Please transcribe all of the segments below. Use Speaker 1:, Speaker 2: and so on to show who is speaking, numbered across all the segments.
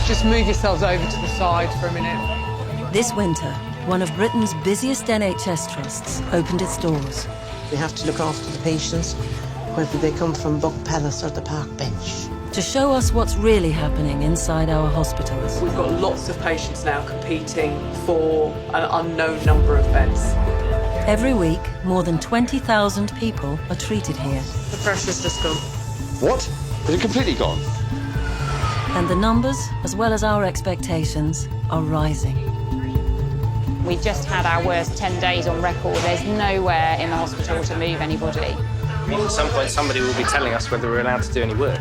Speaker 1: Just move yourselves over to the side for a minute.
Speaker 2: This winter, one of Britain's busiest NHS trusts opened its doors.
Speaker 3: We have to look after the patients, whether they come from Buck Palace or the Park Bench.
Speaker 2: To show us what's really happening inside our hospitals.
Speaker 1: We've got lots of patients now competing for an unknown number of beds.
Speaker 2: Every week, more than 20,000 people are treated here.
Speaker 3: The pressure's just gone.
Speaker 4: What? Is it completely gone?
Speaker 2: And the numbers, as well as our expectations, are rising.
Speaker 5: We just had our worst 10 days on record. There's nowhere in the hospital to move anybody.
Speaker 6: I mean, at some point, somebody will be telling us whether we're allowed to do any work.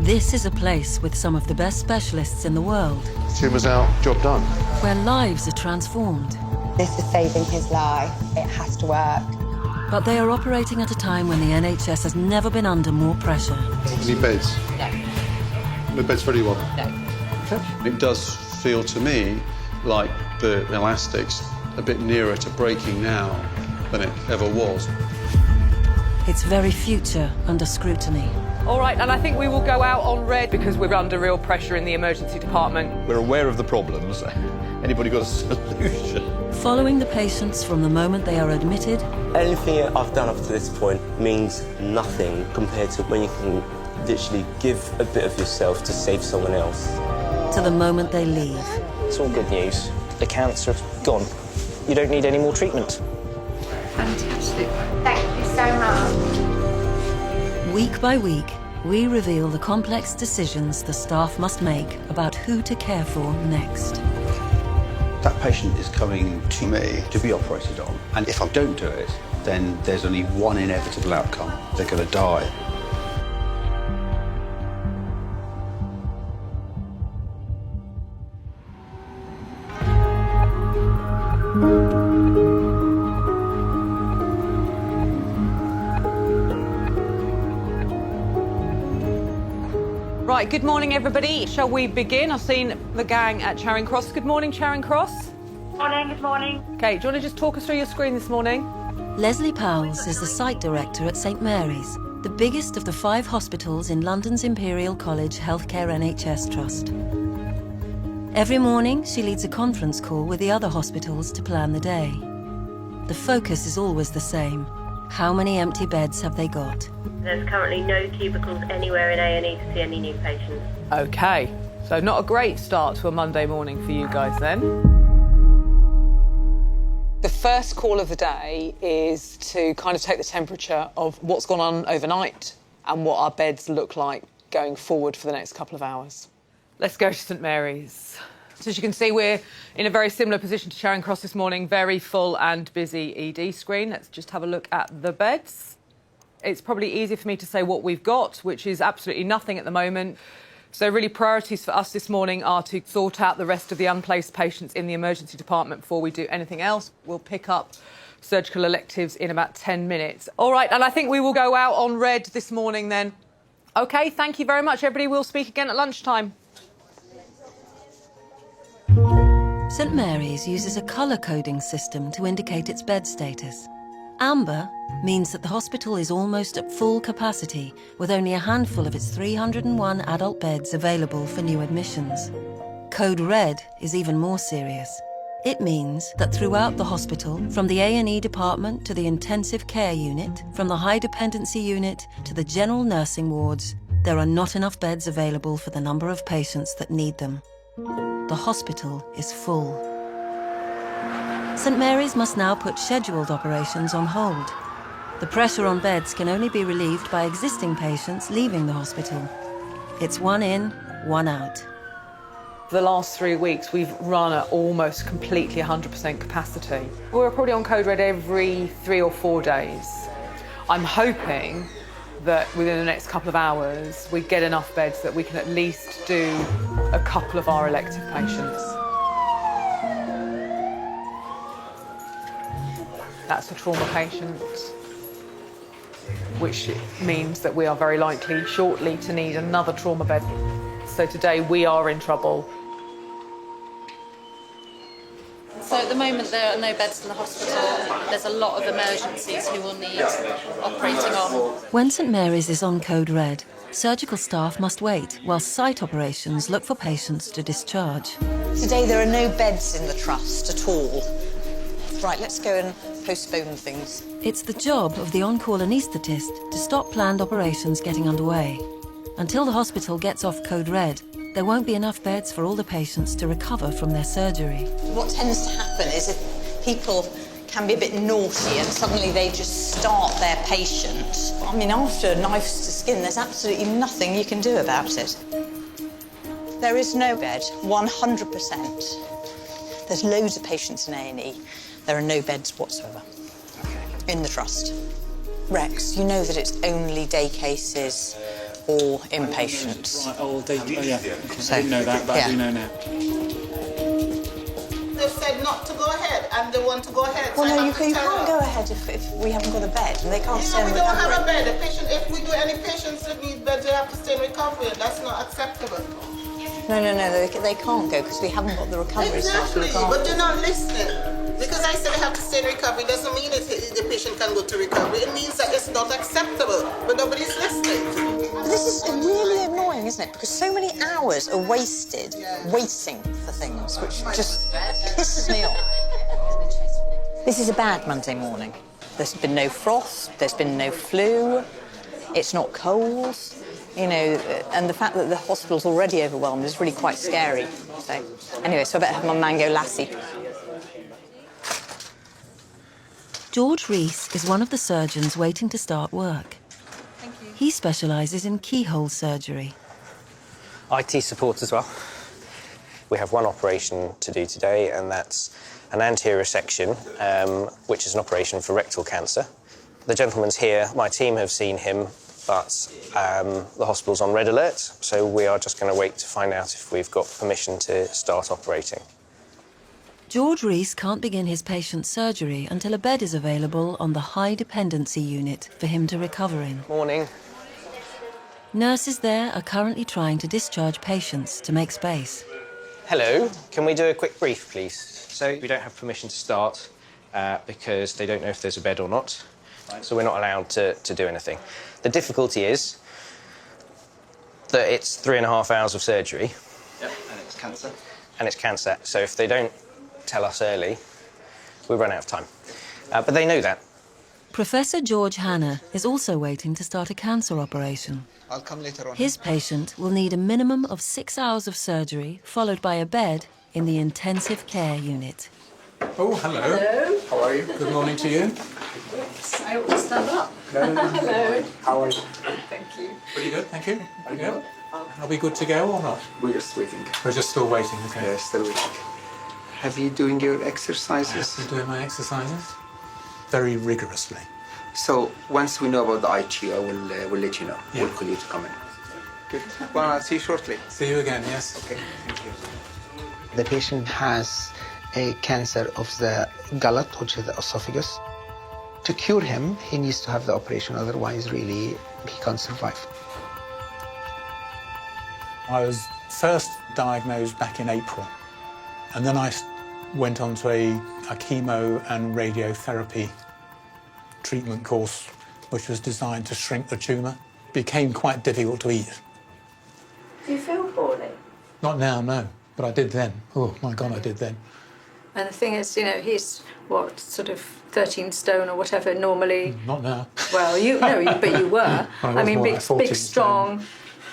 Speaker 2: This is a place with some of the best specialists in the world.
Speaker 4: Tumour's out, job done.
Speaker 2: Where lives are transformed.
Speaker 7: This is saving his life. It has to work.
Speaker 2: But they are operating at a time when the NHS has never been under more pressure.
Speaker 4: Any beds?
Speaker 5: No.
Speaker 4: No beds for anyone?
Speaker 5: No.
Speaker 8: It does feel to me like the elastic's a bit nearer to breaking now than it ever was.
Speaker 2: Its very future under scrutiny.
Speaker 1: All right, and I think we will go out on red because we're under real pressure in the emergency department.
Speaker 4: We're aware of the problems. Anybody got a solution?
Speaker 2: Following the patients from the moment they are admitted.
Speaker 9: Anything I've done up to this point means nothing compared to when you can literally give a bit of yourself to save someone else.
Speaker 2: To the moment they leave.
Speaker 6: It's all good news. The cancer's gone. You don't need any more treatment.
Speaker 7: Fantastic. Thank you so much.
Speaker 2: Week by week, we reveal the complex decisions the staff must make about who to care for next.
Speaker 10: That patient is coming to me to be operated on, and if I don't do it, then there's only one inevitable outcome. They're going to die.
Speaker 1: Right, good morning, everybody. Shall we begin? I've seen the gang at Charing Cross. Good morning, Charing Cross.
Speaker 11: Morning, good morning.
Speaker 1: Okay, do you want to just talk us through your screen this morning?
Speaker 2: Leslie Powles is the site director at St Mary's, the biggest of the 5 hospitals in London's Imperial College Healthcare NHS Trust. Every morning, she leads a conference call with the other hospitals to plan the day. The focus is always the same. How many empty beds have they got?
Speaker 11: There's currently no cubicles anywhere in A&E to see any new patients.
Speaker 1: Okay, so not a great start to a Monday morning for you guys then. The first call of the day is to kind of take the temperature of what's gone on overnight and what our beds look like going forward for the next couple of hours. Let's go to St Mary's. So as you can see, we're in a very similar position to Charing Cross this morning, very full and busy ED screen. Let's just have a look at the beds. It's probably easier for me to say what we've got, which is absolutely nothing at the moment. So really priorities for us this morning are to sort out the rest of the unplaced patients in the emergency department before we do anything else. We'll pick up surgical electives in about 10 minutes. All right, and I think we will go out on red this morning then. OK, thank you very much, everybody. We'll speak again at lunchtime.
Speaker 2: St Mary's uses a colour-coding system to indicate its bed status. Amber means that the hospital is almost at full capacity, with only a handful of its 301 adult beds available for new admissions. Code Red is even more serious. It means that throughout the hospital, from the A&E department to the intensive care unit, from the high dependency unit to the general nursing wards, there are not enough beds available for the number of patients that need them. The hospital is full. St Mary's must now put scheduled operations on hold. The pressure on beds can only be relieved by existing patients leaving the hospital. It's one in, one out.
Speaker 1: For the last 3 weeks, we've run at almost completely 100% capacity. We're probably on Code Red every 3 or 4 days. I'm hoping that within the next couple of hours, we get enough beds that we can at least do a couple of our elective patients. That's a trauma patient, which means that we are very likely shortly to need another trauma bed. So today we are in trouble.
Speaker 12: So at the moment there are no beds in the hospital. There's a lot of emergencies who will need operating on.
Speaker 2: When St Mary's is on Code Red, Surgical staff must wait while site operations look for patients to discharge.
Speaker 13: Today there are no beds in the trust at all. Right, let's go and postpone things.
Speaker 2: It's the job of the on-call anaesthetist to stop planned operations getting underway. Until the hospital gets off code red, there won't be enough beds for all the patients to recover from their surgery.
Speaker 13: What tends to happen is if people can be a bit naughty and suddenly they just start their patient. I mean, after knives to skin, there's absolutely nothing you can do about it. There is no bed, 100%. There's loads of patients in A&E. There are no beds whatsoever in the trust. Rex, you know that it's only day cases or inpatients.
Speaker 14: Right, oh, yeah.
Speaker 13: So,
Speaker 14: I didn't know that, but
Speaker 13: yeah.
Speaker 14: I do know now.
Speaker 15: They've said not to go ahead, and they want to go ahead.
Speaker 13: Well,
Speaker 15: so
Speaker 13: no, you can't go ahead if we haven't got a bed, and they can't stay in
Speaker 15: we
Speaker 13: recovery.
Speaker 15: don't have a bed. A patient, if we do any patients that need beds, they have to stay in recovery, and that's not acceptable.
Speaker 13: No, they can't go because we haven't got the recovery staff to
Speaker 15: Exactly,
Speaker 13: look after.
Speaker 15: but you're not listening. Because I said they have to stay in recovery doesn't mean the patient can go to recovery. It means that it's not acceptable, but nobody's listening.
Speaker 13: But this is really annoying, isn't it? Because so many hours are wasted waiting for things, which just pisses me off. This is a bad Monday morning. There's been no frost, there's been no flu, it's not cold, you know, and the fact that the hospital's already overwhelmed is really quite scary. So, anyway, so I better have my mango lassi.
Speaker 2: George Rees is one of the surgeons waiting to start work. He specialises in keyhole surgery.
Speaker 6: IT support as well. We have one operation to do today, and that's an anterior section, which is an operation for rectal cancer. The gentleman's here. My team have seen him, but the hospital's on red alert, so we are just going to wait to find out if we've got permission to start operating.
Speaker 2: George Rees can't begin his patient's surgery until a bed is available on the high dependency unit for him to recover in.
Speaker 6: Morning.
Speaker 2: Nurses there are currently trying to discharge patients to make space.
Speaker 6: Hello, can we do a quick brief, please? So we don't have permission to start because they don't know if there's a bed or not, so we're not allowed to do anything. The difficulty is that it's 3.5 hours of surgery.
Speaker 10: Yep, and it's cancer.
Speaker 6: And it's cancer, so if they don't tell us early, we run out of time. But they know that.
Speaker 2: Professor George Hanna is also waiting to start a cancer operation.
Speaker 10: I'll come later on.
Speaker 2: His patient will need a minimum of 6 hours of surgery, followed by a bed in the intensive care unit.
Speaker 14: Oh, hello.
Speaker 16: Hello.
Speaker 14: How are you? Good morning to you.
Speaker 16: I ought to stand up.
Speaker 14: No.
Speaker 16: Hello.
Speaker 14: How are you?
Speaker 16: Thank you.
Speaker 14: Pretty good, thank you. Pretty good. Are we good to go or not?
Speaker 17: We're just waiting.
Speaker 14: We're just still waiting, okay.
Speaker 17: Yeah, still waiting. Have you doing your exercises?
Speaker 14: I'm doing my exercises very rigorously.
Speaker 17: So once we know about the ITU, I will let you know.
Speaker 14: Yeah.
Speaker 17: We'll call you to come in. Good. Well, I'll see you shortly.
Speaker 14: See you again, yes.
Speaker 17: Okay, thank you.
Speaker 3: The patient has a cancer of the gullet, which is the esophagus. To cure him, he needs to have the operation, otherwise really he can't survive.
Speaker 14: I was first diagnosed back in April, and then I went on to a chemo and radiotherapy treatment course, which was designed to shrink the tumour. Became quite difficult to eat.
Speaker 16: Do you feel poorly?
Speaker 14: Not now, no, but I did then. Oh, my God, I did then.
Speaker 16: And the thing is, you know, he's, what, sort of 13 stone or whatever normally.
Speaker 14: Not now.
Speaker 16: Well, but you were.
Speaker 14: I
Speaker 16: mean,
Speaker 14: more
Speaker 16: big,
Speaker 14: like 14
Speaker 16: big, strong,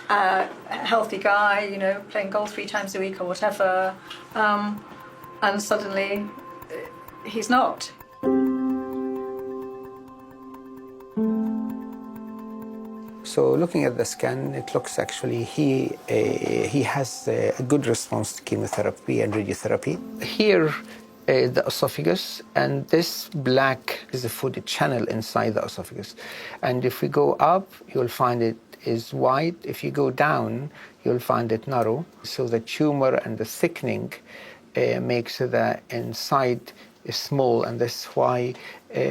Speaker 16: healthy guy, you know, playing golf 3 times a week or whatever. And suddenly, he's not.
Speaker 17: So looking at the scan, it looks actually he has a good response to chemotherapy and radiotherapy. Here is the esophagus, and this black is the food channel inside the esophagus. And if we go up, you'll find it is wide. If you go down, you'll find it narrow. So the tumor and the thickening makes the inside small, and that's why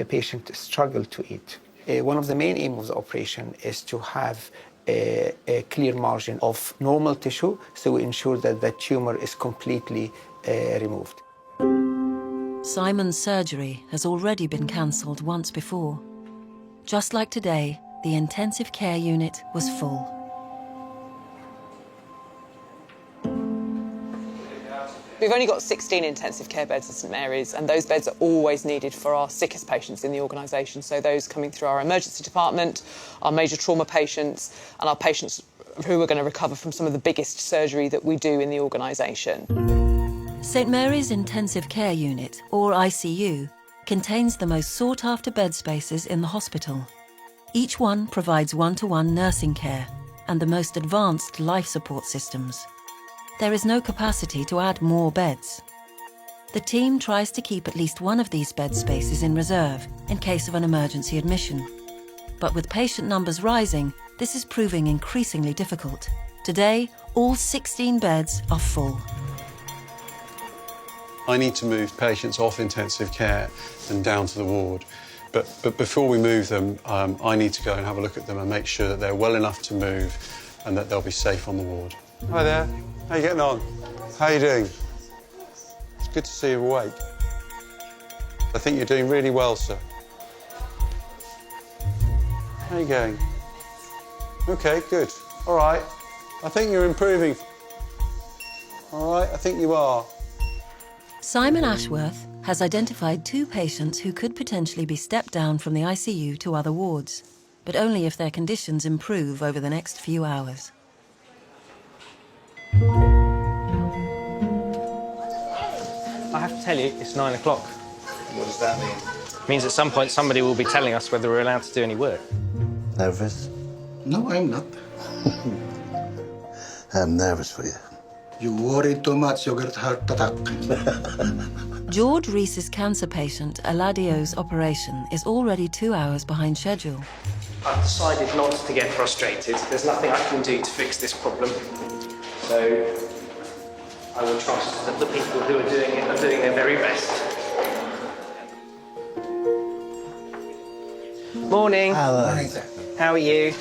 Speaker 17: patients struggle to eat. One of the main aims of the operation is to have a clear margin of normal tissue, so we ensure that the tumor is completely removed.
Speaker 2: Simon's surgery has already been cancelled once before. Just like today, the intensive care unit was full.
Speaker 1: We've only got 16 intensive care beds at St Mary's, and those beds are always needed for our sickest patients in the organisation. So those coming through our emergency department, our major trauma patients, and our patients who are going to recover from some of the biggest surgery that we do in the organisation.
Speaker 2: St Mary's Intensive Care Unit, or ICU, contains the most sought-after bed spaces in the hospital. Each one provides one-to-one nursing care and the most advanced life support systems. There is no capacity to add more beds. The team tries to keep at least one of these bed spaces in reserve in case of an emergency admission. But with patient numbers rising, this is proving increasingly difficult. Today, all 16 beds are full.
Speaker 8: I need to move patients off intensive care and down to the ward. But before we move them, I need to go and have a look at them and make sure that they're well enough to move and that they'll be safe on the ward. Hi there. How are you getting on? How are you doing? It's good to see you awake. I think you're doing really well, sir. How are you going? OK, good. All right. I think you're improving. All right, I think you are.
Speaker 2: Simon Ashworth has identified 2 patients who could potentially be stepped down from the ICU to other wards, but only if their conditions improve over the next few hours.
Speaker 6: I have to tell you, it's 9 o'clock.
Speaker 10: What does that mean?
Speaker 6: It means at some point somebody will be telling us whether we're allowed to do any work.
Speaker 10: Nervous?
Speaker 18: No, I'm not.
Speaker 10: I'm nervous for you.
Speaker 18: You worry too much, you'll get heart attack.
Speaker 2: George Reese's cancer patient, Eladio's operation, is already 2 hours behind schedule.
Speaker 6: I've decided not to get frustrated. There's nothing I can do to fix this problem. So I will trust that the people who are doing it are doing their very best. Morning.
Speaker 10: Hello.
Speaker 18: Morning, sir.
Speaker 6: How are you?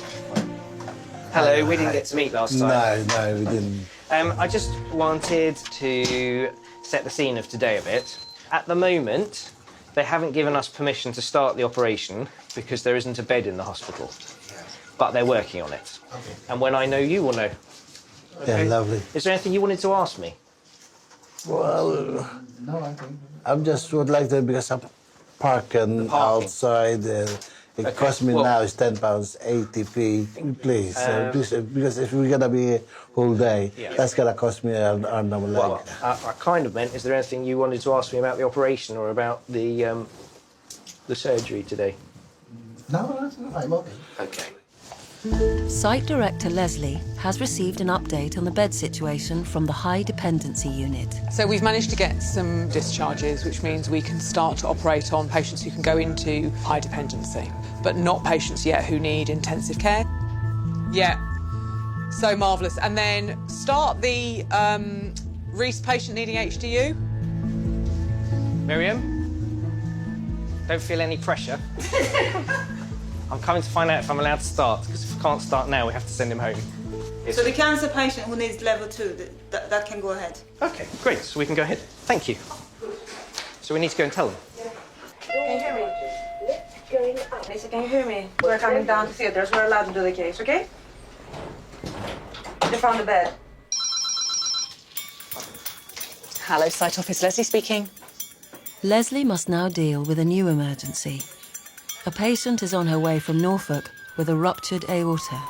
Speaker 6: Hello, we didn't get to meet last time.
Speaker 10: No, we didn't.
Speaker 6: I just wanted to set the scene of today a bit. At the moment, they haven't given us permission to start the operation because there isn't a bed in the hospital. But they're working on it.
Speaker 18: Okay.
Speaker 6: And when I know, you will know.
Speaker 10: Yeah, lovely.
Speaker 6: Is there anything you wanted to ask me?
Speaker 10: Well,
Speaker 18: No, I think.
Speaker 10: I just would like to, because I'm parking outside. It costs me now is £10.80p. Please, please, because if we're gonna be here whole day, that's gonna cost me an arm and leg.
Speaker 6: Well, I kind of meant, is there anything you wanted to ask me about the operation or about the surgery today?
Speaker 18: No, I'm okay.
Speaker 6: Okay.
Speaker 2: Site Director Leslie has received an update on the bed situation from the High Dependency Unit.
Speaker 1: So we've managed to get some discharges, which means we can start to operate on patients who can go into high dependency, but not patients yet who need intensive care. Yeah, so marvellous. And then start the Reese patient needing HDU.
Speaker 6: Miriam? Don't feel any pressure. I'm coming to find out if I'm allowed to start, because if I can't start now, we have to send him home.
Speaker 19: So the cancer patient who needs level 2, that can go ahead?
Speaker 6: OK, great, so we can go ahead. Thank you. So we need to go and tell them.
Speaker 19: Can you hear me? Lisa, can you hear me? We're coming down to theatres. We're allowed to do the case, OK? They found the bed.
Speaker 1: Hello, Site Office. Leslie speaking.
Speaker 2: Leslie must now deal with a new emergency. A patient is on her way from Norfolk with a ruptured aorta.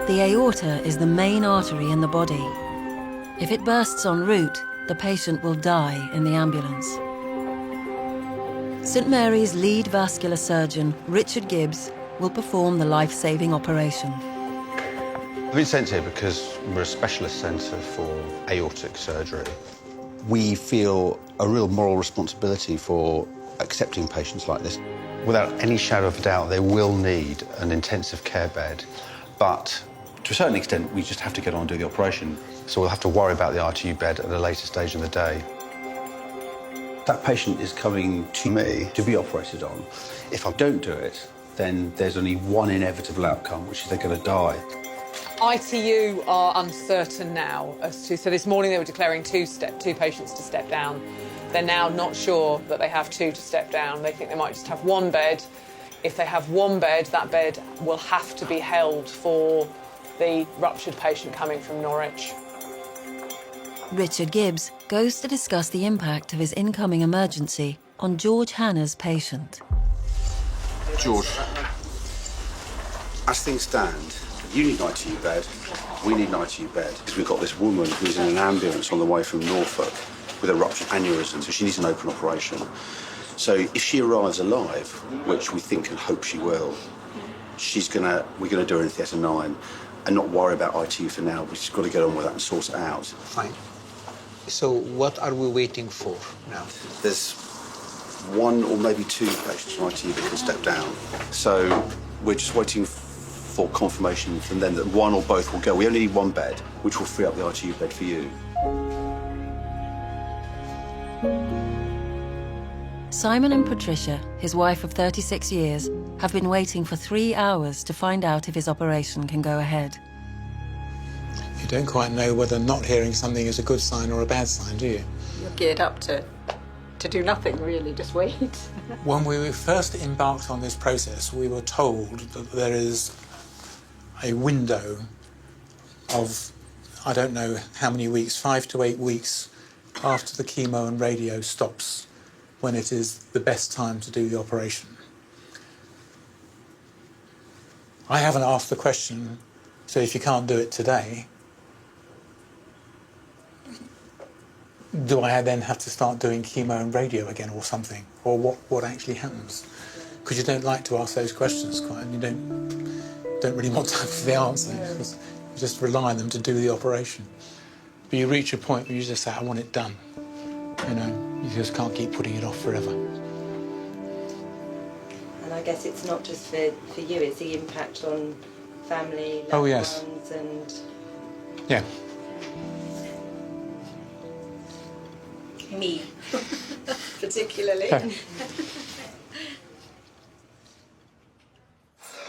Speaker 2: The aorta is the main artery in the body. If it bursts en route, the patient will die in the ambulance. St Mary's lead vascular surgeon, Richard Gibbs, will perform the life-saving operation.
Speaker 10: I've been sent here because we're a specialist centre for aortic surgery. We feel a real moral responsibility for accepting patients like this. Without any shadow of a doubt, they will need an intensive care bed, but to a certain extent, we just have to get on and do the operation. So we'll have to worry about the RTU bed at a later stage in the day. That patient is coming to me to be operated on. If I don't do it, then there's only one inevitable outcome, which is they're going to die.
Speaker 1: ITU are uncertain now as to, so this morning they were declaring two patients to step down. They're now not sure that they have 2 to step down. They think they might just have 1 bed. If they have 1 bed, that bed will have to be held for the ruptured patient coming from Norwich.
Speaker 2: Richard Gibbs goes to discuss the impact of his incoming emergency on George Hanna's patient.
Speaker 10: George, as things stand, you need an ITU bed, we need an ITU bed, because we've got this woman who's in an ambulance on the way from Norfolk with a ruptured aneurysm, so she needs an open operation. So if she arrives alive, which we think and hope she will, we're gonna do her in theatre 9 and not worry about ITU for now. We've just got to get on with that and sort it out.
Speaker 3: Fine. So what are we waiting for now?
Speaker 10: There's one or maybe two patients from ITU that can step down. So we're just waiting for confirmation from them that one or both will go. We only need one bed, which will free up the ITU bed for you.
Speaker 2: Simon and Patricia, his wife of 36 years, have been waiting for 3 hours to find out if his operation can go ahead.
Speaker 14: You don't quite know whether not hearing something is a good sign or a bad sign, do you?
Speaker 16: You're geared up to do nothing, really, just wait.
Speaker 14: When we first embarked on this process, we were told that there is a window of, I don't know how many weeks, 5 to 8 weeks after the chemo and radio stops, when it is the best time to do the operation. I haven't asked the question, so if you can't do it today, do I then have to start doing chemo and radio again or something? Or what actually happens? Because you don't like to ask those questions quite, and you don't really want to have the answer. You just rely on them to do the operation. But you reach a point where you just say, I want it done. You know, you just can't keep putting it off forever.
Speaker 20: And I guess it's not just for you, it's the impact on family, loved
Speaker 14: Oh, yes.
Speaker 20: ones and...
Speaker 14: Yeah.
Speaker 16: Me, particularly.
Speaker 14: Yeah.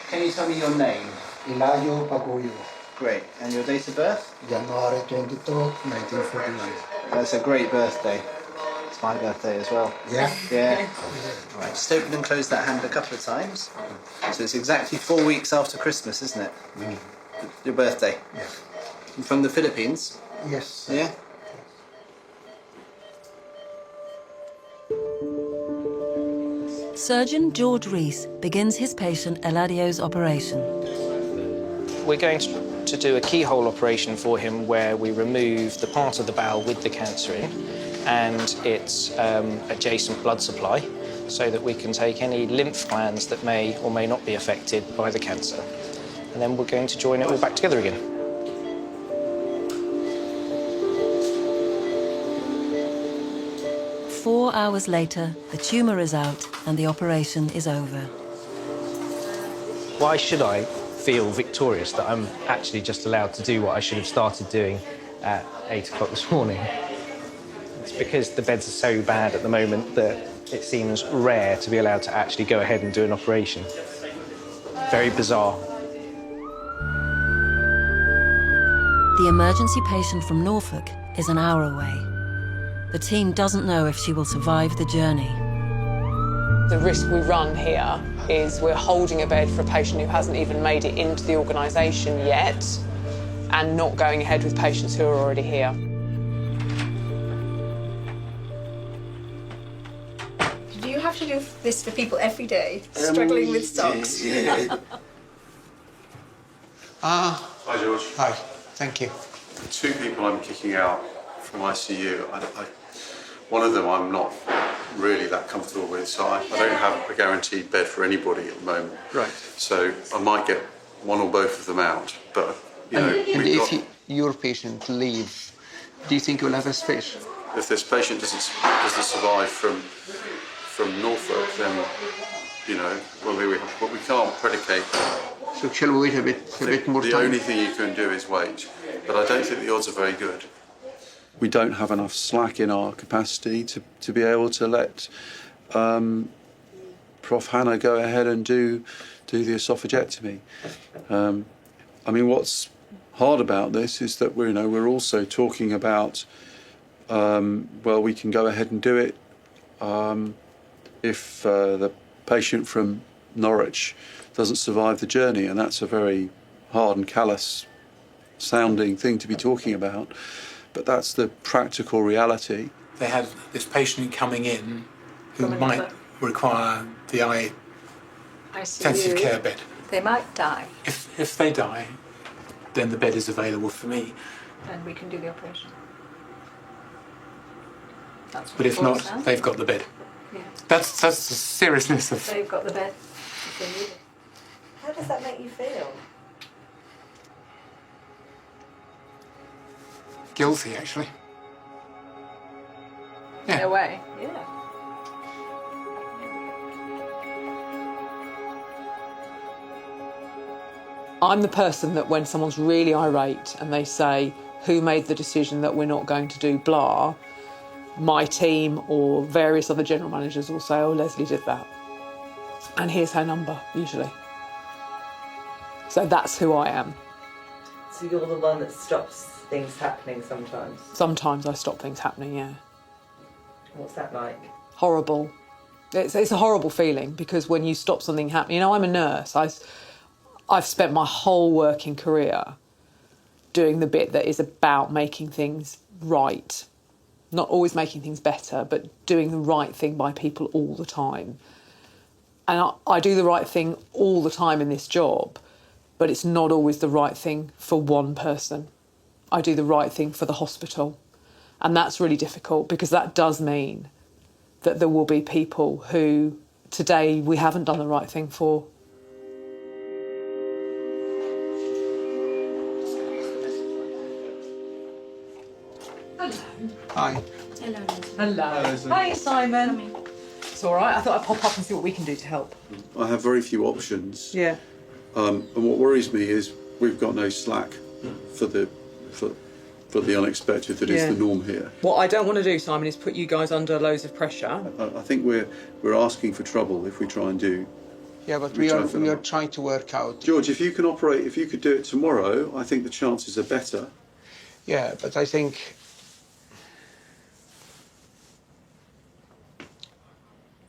Speaker 21: Can you tell me your name?
Speaker 18: Ilayo Pagoyo,
Speaker 21: Great. And your date of birth?
Speaker 18: January 23, 1949.
Speaker 21: That's a great birthday. It's my birthday as well.
Speaker 18: Yeah?
Speaker 21: Yeah. All right, just open and close that hand a couple of times. So it's exactly 4 weeks after Christmas, isn't it? Your birthday?
Speaker 18: Yes.
Speaker 21: You're from the Philippines?
Speaker 18: Yes.
Speaker 21: Yeah?
Speaker 2: Surgeon George Rees begins his patient Eladio's operation.
Speaker 6: We're going to do a keyhole operation for him where we remove the part of the bowel with the cancer in and its adjacent blood supply so that we can take any lymph glands that may or may not be affected by the cancer. And then we're going to join it all back together again.
Speaker 2: Four hours later, the tumour is out and the operation is over.
Speaker 6: Why should I feel victorious that I'm actually just allowed to do what I should have started doing at 8 o'clock this morning? It's because the beds are so bad at the moment that it seems rare to be allowed to actually go ahead and do an operation. Very bizarre.
Speaker 2: The emergency patient from Norfolk is an hour away. The team doesn't know if she will survive the journey.
Speaker 1: The risk we run here is we're holding a bed for a patient who hasn't even made it into the organisation yet and not going ahead with patients who are already here.
Speaker 16: Do you have to do this for people every day, struggling with stocks?
Speaker 8: Hi, George.
Speaker 3: Hi, thank you.
Speaker 8: 2 people I'm kicking out from ICU. One of them I'm not really that comfortable with, so I don't have a guaranteed bed for anybody at the moment.
Speaker 3: Right.
Speaker 8: So I might get one or both of them out, but you know,
Speaker 3: And if your patient leaves, do you think you'll have a space?
Speaker 8: if this patient doesn't survive from Norfolk, then you know, well, we can't predicate that.
Speaker 3: So shall we wait a bit more time?
Speaker 8: The only thing you can do is wait, but I don't think the odds are very good. We don't have enough slack in our capacity to be able to let Prof. Hanna go ahead and do the esophagectomy. I mean, what's hard about this is that we're also talking about well, we can go ahead and do it if the patient from Norwich doesn't survive the journey, and that's a very hard and callous sounding thing to be talking about. but that's the practical reality.
Speaker 14: They had this patient coming in who
Speaker 16: Coming
Speaker 14: might
Speaker 16: into
Speaker 14: require the intensive care bed.
Speaker 16: They might die,
Speaker 14: If they die, then the bed is available for me.
Speaker 16: and we can do the operation. That's what
Speaker 14: But
Speaker 16: it
Speaker 14: if
Speaker 16: boils
Speaker 14: not,
Speaker 16: down.
Speaker 14: they've got the bed.
Speaker 16: Yeah.
Speaker 14: That's the seriousness of.
Speaker 16: They've got the bed if they need it.
Speaker 20: How does that make you feel?
Speaker 14: Guilty, actually.
Speaker 16: In a way, yeah.
Speaker 1: I'm the person that when someone's really irate and they say, who made the decision that we're not going to do blah, my team or various other general managers will say, oh, Leslie did that. And here's her number, usually. So that's who I am.
Speaker 20: So you're the one that stops things happening sometimes?
Speaker 1: Sometimes I stop things happening, yeah.
Speaker 20: What's that like?
Speaker 1: Horrible. It's a horrible feeling because when you stop something happening, you know, I'm a nurse. I've spent my whole working career doing the bit that is about making things right. Not always making things better, but doing the right thing by people all the time. And I do the right thing all the time in this job, but it's not always the right thing for one person. I do the right thing for the hospital. And that's really difficult because that does mean that there will be people who today we haven't done the right thing for. Hello.
Speaker 8: Hi.
Speaker 1: Hello.
Speaker 8: Hello, Leslie.
Speaker 1: Hi, Simon. It's all right. I thought I'd pop up and see what we can do to help.
Speaker 8: I have very few options.
Speaker 1: Yeah.
Speaker 8: And what worries me is we've got no slack for the unexpected that is the norm here.
Speaker 1: What I don't want to do, Simon, is put you guys under loads of pressure.
Speaker 8: I think we're asking for trouble if we try and do.
Speaker 17: Yeah, but we are trying to work out.
Speaker 8: George, if you could do it tomorrow, I think the chances are better.
Speaker 17: Yeah, but I think.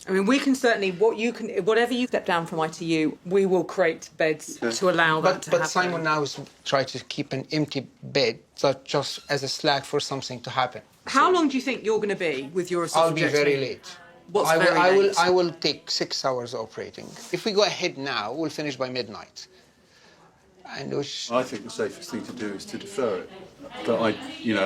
Speaker 1: I mean, we can certainly, whatever you step down from ITU, we will create beds to allow that to happen.
Speaker 17: But Simon now is trying to keep an empty bed, so just as a slack for something to happen.
Speaker 1: How long do you think you're going to be with your esophageal?
Speaker 17: I'll be very late.
Speaker 1: What's very late?
Speaker 17: I will take 6 hours operating. If we go ahead now, we'll finish by midnight.
Speaker 8: I think the safest thing to do is to defer it. But I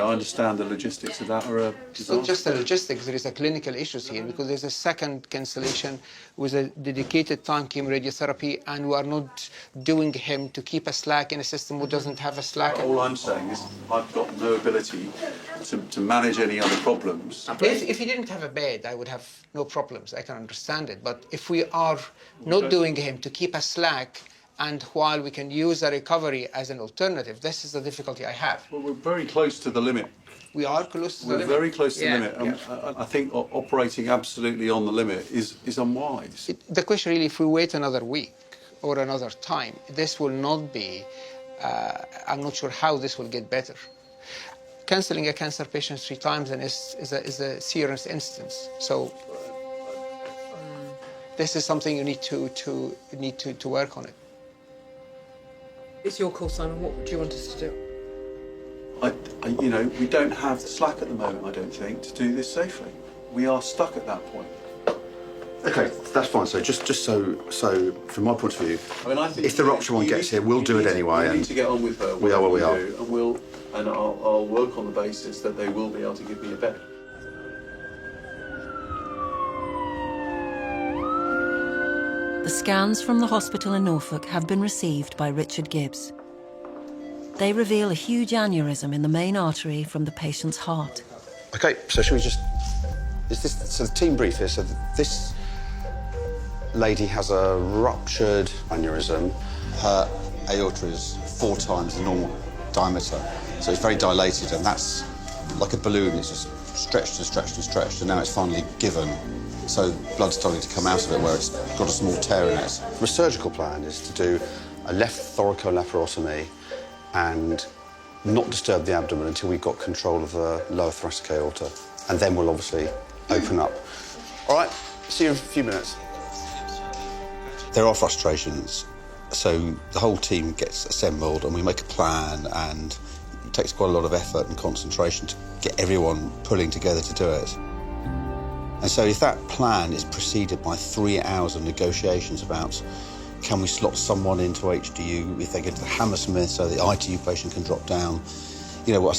Speaker 8: understand the logistics of that are a disaster.
Speaker 17: It's not just the logistics, there is a clinical issues here because there's a second cancellation with a dedicated time chemoradiotherapy and we are not doing him to keep a slack in a system who doesn't have a slack.
Speaker 8: All I'm saying is I've got no ability to manage any other problems.
Speaker 17: If he didn't have a bed, I would have no problems. I can understand it. But if we are not doing him to keep a slack, and while we can use the recovery as an alternative, this is the difficulty I have.
Speaker 8: Well, we're very close to the limit.
Speaker 17: We are close to the limit.
Speaker 8: We're very close to the limit. I think operating absolutely on the limit is unwise.
Speaker 17: The question really, if we wait another week or another time, this will not be, I'm not sure how this will get better. Cancelling a cancer patient 3 times and is a serious instance. So this is something you need to work on it.
Speaker 1: It's your call, Simon. What do you want us to do?
Speaker 8: We don't have the slack at the moment, I don't think, to do this safely. We are stuck at that point.
Speaker 10: Okay, that's fine. So just so from my point of view,
Speaker 8: I think
Speaker 10: if the rupture one gets here, we'll do it anyway.
Speaker 8: We need to get on with her.
Speaker 10: We are where we are.
Speaker 8: And I'll work on the basis that they will be able to give me a bed.
Speaker 2: The scans from the hospital in Norfolk have been received by Richard Gibbs. They reveal a huge aneurysm in the main artery from the patient's heart.
Speaker 10: Okay, so should we just... So the team brief here, so this lady has a ruptured aneurysm. Her aorta is 4 times the normal diameter, so it's very dilated, and that's like a balloon. It's just stretched and stretched and stretched, and now it's finally given. So blood's starting to come out of it where it's got a small tear in it. The surgical plan is to do a left thoracolaparotomy and not disturb the abdomen until we've got control of the lower thoracic aorta. And then we'll obviously open up. All right, see you in a few minutes. There are frustrations, so the whole team gets assembled and we make a plan and takes quite a lot of effort and concentration to get everyone pulling together to do it. And so if that plan is preceded by 3 hours of negotiations about can we slot someone into HDU if they get to the Hammersmith so the ITU patient can drop down, you know, I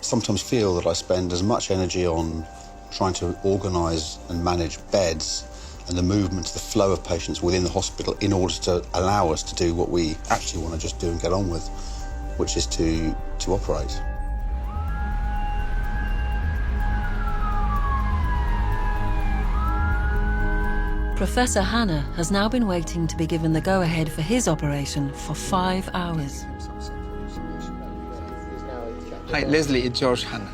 Speaker 10: sometimes feel that I spend as much energy on trying to organise and manage beds and the movement, the flow of patients within the hospital in order to allow us to do what we actually want to just do and get on with, which is to operate.
Speaker 2: Professor Hannah has now been waiting to be given the go-ahead for his operation for 5 hours.
Speaker 17: Hi, Leslie, it's George Hannah.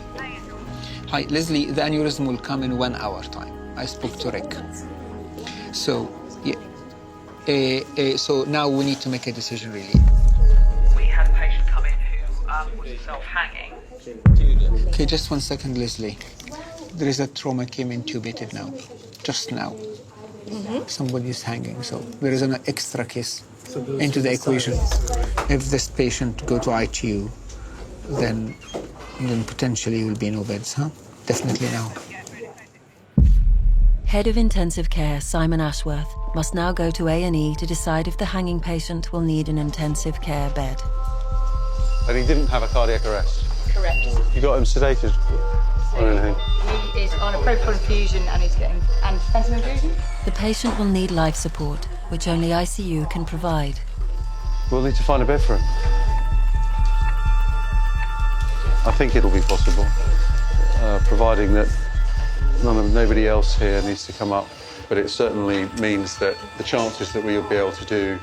Speaker 17: Hi, Leslie, the aneurysm will come in 1 hour time. I spoke to Rick. So, yeah. So now we need to make a decision, really.
Speaker 1: We had a patient come in who was self-hanging.
Speaker 17: Okay, just 1 second, Leslie. There is a trauma came intubated now, just now. Somebody's hanging, so there is an extra case into the equation. If this patient go to ITU, then potentially will be no beds, huh? Definitely now.
Speaker 2: Head of Intensive Care, Simon Ashworth, must now go to A&E to decide if the hanging patient will need an intensive care bed.
Speaker 8: And he didn't have a cardiac arrest?
Speaker 5: Correct.
Speaker 8: You got him sedated or anything?
Speaker 5: He is on a propofol infusion and he's getting fentanyl infusion.
Speaker 2: The patient will need life support, which only ICU can provide.
Speaker 8: We'll need to find a bed for him. I think it'll be possible, providing that nobody else here needs to come up. But it certainly means that the chances that we'll be able to do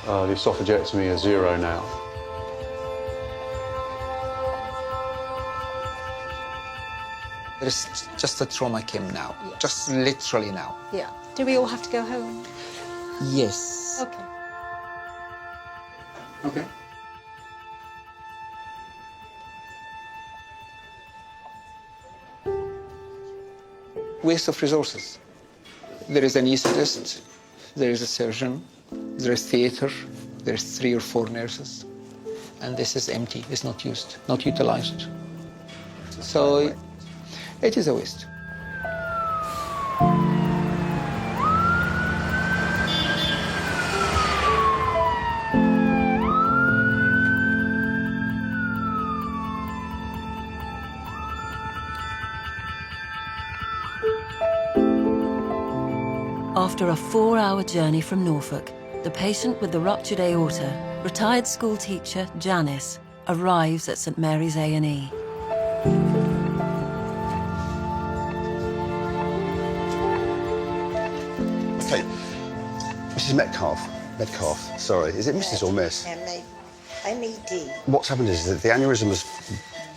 Speaker 8: the esophagectomy are 0 now.
Speaker 17: There is just a trauma came now, just literally now.
Speaker 16: Yeah. Do we all have to go home?
Speaker 17: Yes.
Speaker 16: Okay.
Speaker 17: Okay. Waste of resources. There is an anaesthetist, there is a surgeon, there is theatre, there's 3 or 4 nurses, and this is empty, it's not used, not utilized. So it is a waste.
Speaker 2: After a 4-hour journey from Norfolk, the patient with the ruptured aorta, retired school teacher Janice, arrives at St Mary's A&E.
Speaker 10: Okay, Mrs. Metcalf, sorry, is it Mrs. or Miss?
Speaker 22: M-E-D.
Speaker 10: What's happened is that the aneurysm has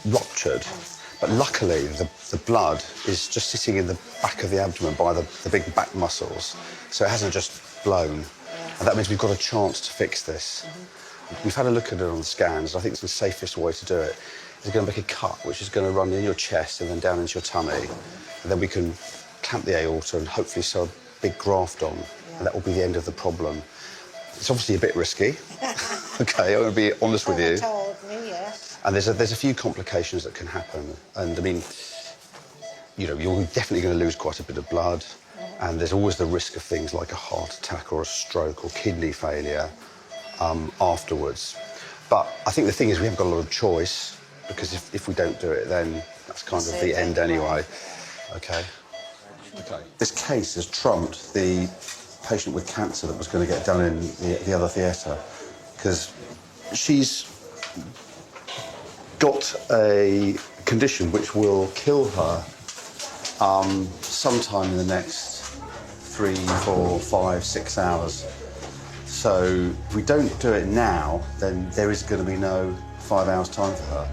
Speaker 10: ruptured, but luckily the blood is just sitting in the back of the abdomen by the big back muscles, so it hasn't just blown. And that means we've got a chance to fix this. We've had a look at it on the scans. I think it's the safest way to do it is going to make a cut, which is going to run in your chest and then down into your tummy, and then we can clamp the aorta and hopefully sew a big graft on, and that will be the end of the problem. It's obviously a bit risky. Okay, I'm going to be honest with you.
Speaker 22: Told me, yes.
Speaker 10: And there's a few complications that can happen. And I mean, you know, you're definitely going to lose quite a bit of blood. And there's always the risk of things like a heart attack or a stroke or kidney failure afterwards. But I think the thing is we haven't got a lot of choice, because if we don't do it, then that's kind of the end anyway. Okay. Okay. This case has trumped the patient with cancer that was going to get done in the other theatre, because she's got a condition which will kill her sometime in the next 3, 4, 5, 6 hours. So if we don't do it now, then there is going to be no 5 hours time for her.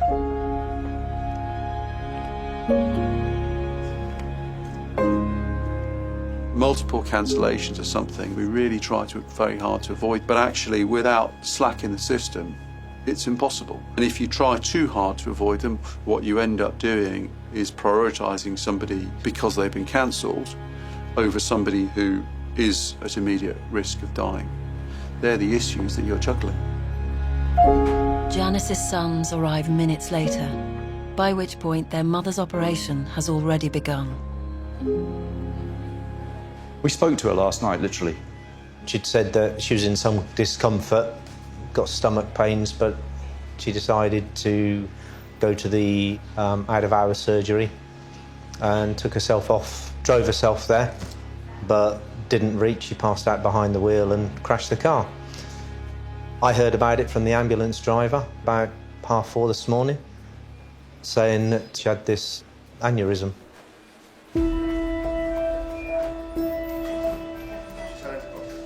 Speaker 8: Multiple cancellations are something we really try very hard to avoid, but actually without slack in the system, it's impossible. And if you try too hard to avoid them, what you end up doing is prioritising somebody because they've been cancelled over somebody who is at immediate risk of dying. They're the issues that you're juggling.
Speaker 2: Janice's sons arrive minutes later, by which point their mother's operation has already begun.
Speaker 10: We spoke to her last night, literally.
Speaker 4: She'd said that she was in some discomfort, got stomach pains, but she decided to go to the out-of-hours surgery and took herself off, drove herself there, but didn't reach. She passed out behind the wheel and crashed the car. I heard about it from the ambulance driver about 4:30 this morning, saying that she had this aneurysm.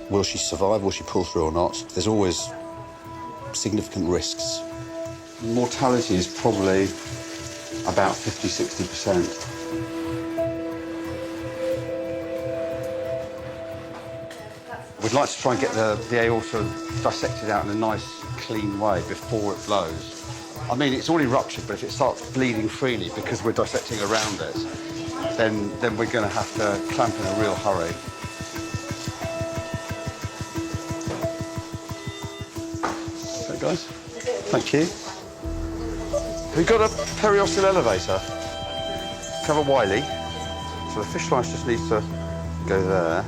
Speaker 10: Will she survive? Will she pull through or not? There's always significant risks. Mortality is probably about 50–60%. We'd like to try and get the aorta dissected out in a nice, clean way before it blows. I mean, it's already ruptured, but if it starts bleeding freely because we're dissecting around it, then we're going to have to clamp in a real hurry. Okay, guys. Thank you. Have you got a periosteal elevator? Cover Wiley. So the fish slice just needs to go there.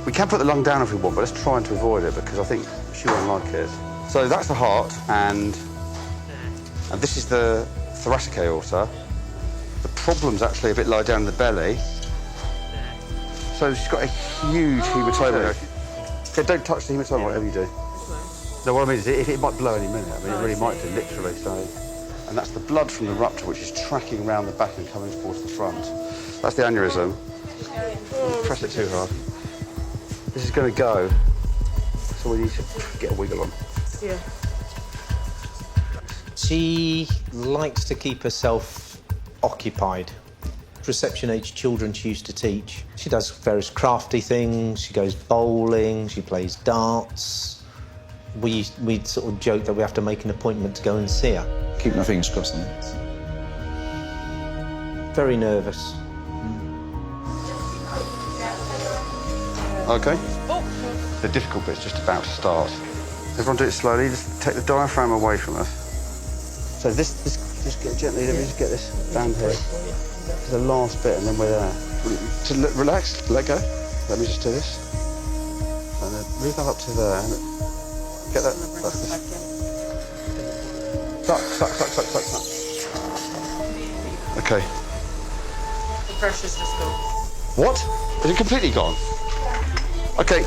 Speaker 10: We can put the lung down if we want, but let's try to avoid it because I think she won't like it. So that's the heart, and this is the thoracic aorta. The problem's actually a bit lower down in the belly. So she's got a huge hematoma. Okay, don't touch the hematoma, whatever you do. No, what I mean is it might blow any minute. I mean, it really might do, literally. So, and that's the blood from the rupture, which is tracking around the back and coming towards the front. That's the aneurysm. Press it too hard. This is going to go, so we need to get a wiggle on.
Speaker 1: Yeah.
Speaker 4: She likes to keep herself occupied. Reception-age children she used to teach. She does various crafty things, she goes bowling, she plays darts. We sort of joke that we have to make an appointment to go and see her.
Speaker 10: Keep my fingers crossed on that.
Speaker 4: Very nervous.
Speaker 10: Okay. The difficult bit's just about to start. Everyone do it slowly, just take the diaphragm away from us. So this just get gently, let me just get this down here. To the last bit and then we're there. Relax, let go. Let me just do this. And then move that up to there. Get that, that's this. Suck. Okay.
Speaker 1: The pressure's just gone.
Speaker 10: What? Is it completely gone? Okay.